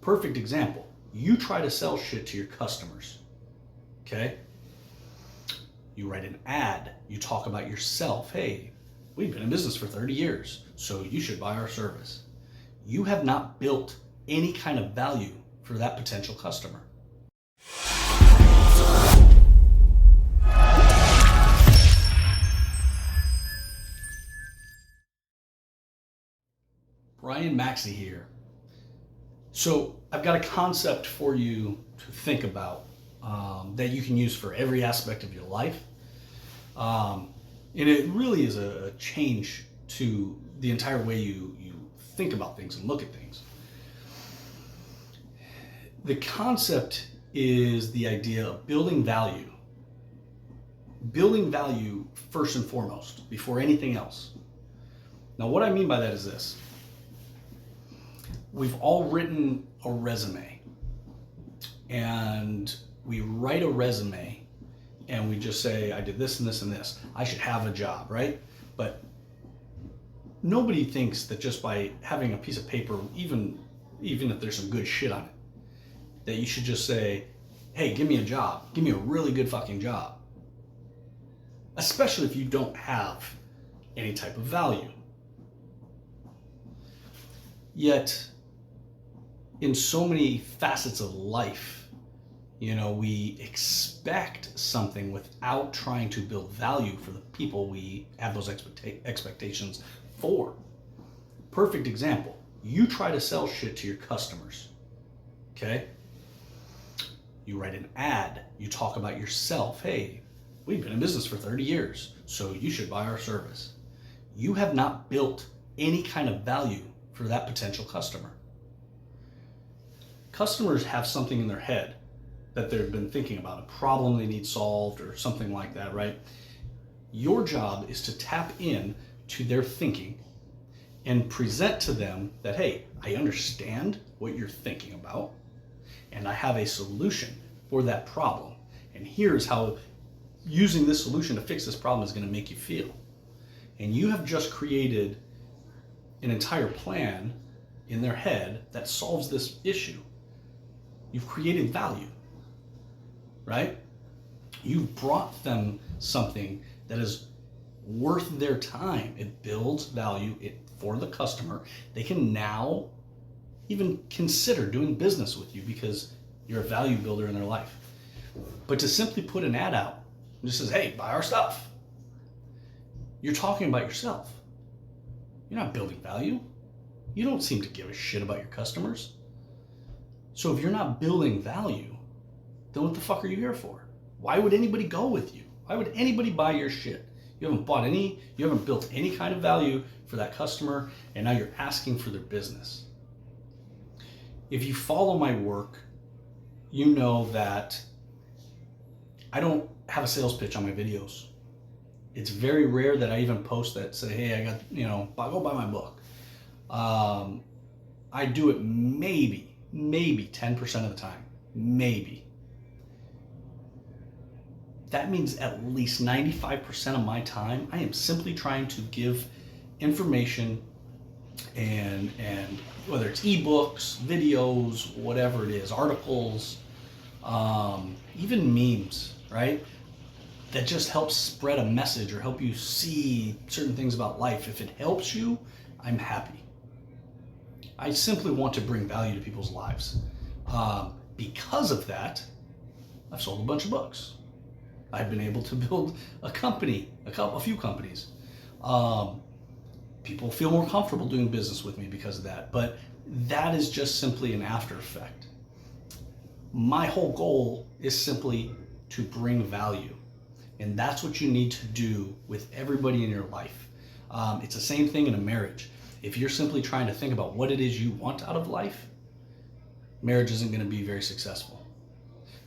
Perfect example. You try to sell shit to your customers, okay? You write an ad, you talk about yourself. Hey, we've been in business for 30 years, so you should buy our service. You have not built any kind of value for that potential customer. Maxey here. So I've got a concept for you to think about that you can use for every aspect of your life. And it really is a change to the entire way you think about things and look at things. The concept is the idea of building value. Building value first and foremost, before anything else. Now, what I mean by that is this. We've all written a resume, and we write a resume and we just say, I did this and this and this. I should have a job, right? But nobody thinks that just by having a piece of paper, even if there's some good shit on it, that you should just say, hey, give me a job. Give me a really good fucking job. Especially if you don't have any type of value. Yet, in so many facets of life, we expect something without trying to build value for the people we have those expectations for. Perfect example. You try to sell shit to your customers, okay? You write an ad, you talk about yourself. Hey, we've been in business for 30 years, so you should buy our service. You have not built any kind of value for that potential customer. Customers have something in their head that they've been thinking about, a problem they need solved or something like that, right? Your job is to tap in to their thinking and present to them that, hey, I understand what you're thinking about, and I have a solution for that problem. And here's how using this solution to fix this problem is going to make you feel. And you have just created an entire plan in their head that solves this issue. You've created value, right? You've brought them something that is worth their time. It builds value for the customer. They can now even consider doing business with you because you're a value builder in their life. But to simply put an ad out and just says, hey, buy our stuff, you're talking about yourself. You're not building value. You don't seem to give a shit about your customers. So if you're not building value, then what the fuck are you here for? Why would anybody go with you? Why would anybody buy your shit? You haven't built any kind of value for that customer, and now you're asking for their business. If you follow my work, you know that I don't have a sales pitch on my videos. It's very rare that I even post that, say, hey, I got, go buy my book. I do it maybe 10% of the time, maybe. That means at least 95% of my time, I am simply trying to give information and whether it's eBooks, videos, whatever it is, articles, even memes, right? That just helps spread a message or help you see certain things about life. If it helps you, I'm happy. I simply want to bring value to people's lives. Because of that, I've sold a bunch of books. I've been able to build a company, a few companies. People feel more comfortable doing business with me because of that. But that is just simply an after effect. My whole goal is simply to bring value. And that's what you need to do with everybody in your life. It's the same thing in a marriage. If you're simply trying to think about what it is you want out of life, marriage isn't going to be very successful.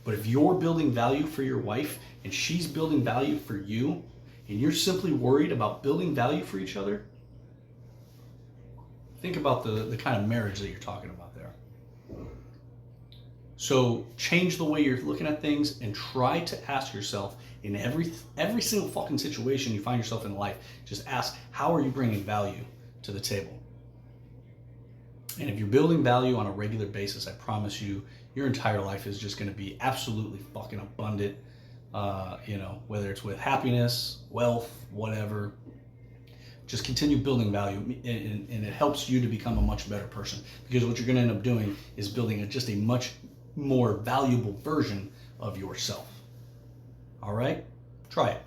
But if you're building value for your wife and she's building value for you, and you're simply worried about building value for each other, think about the kind of marriage that you're talking about there. So change the way you're looking at things and try to ask yourself in every single fucking situation you find yourself in life, just ask, how are you bringing value to the table? And if you're building value on a regular basis, I promise you, your entire life is just going to be absolutely fucking abundant. Whether it's with happiness, wealth, whatever. Just continue building value, and it helps you to become a much better person, because what you're going to end up doing is building just a much more valuable version of yourself. All right? Try it.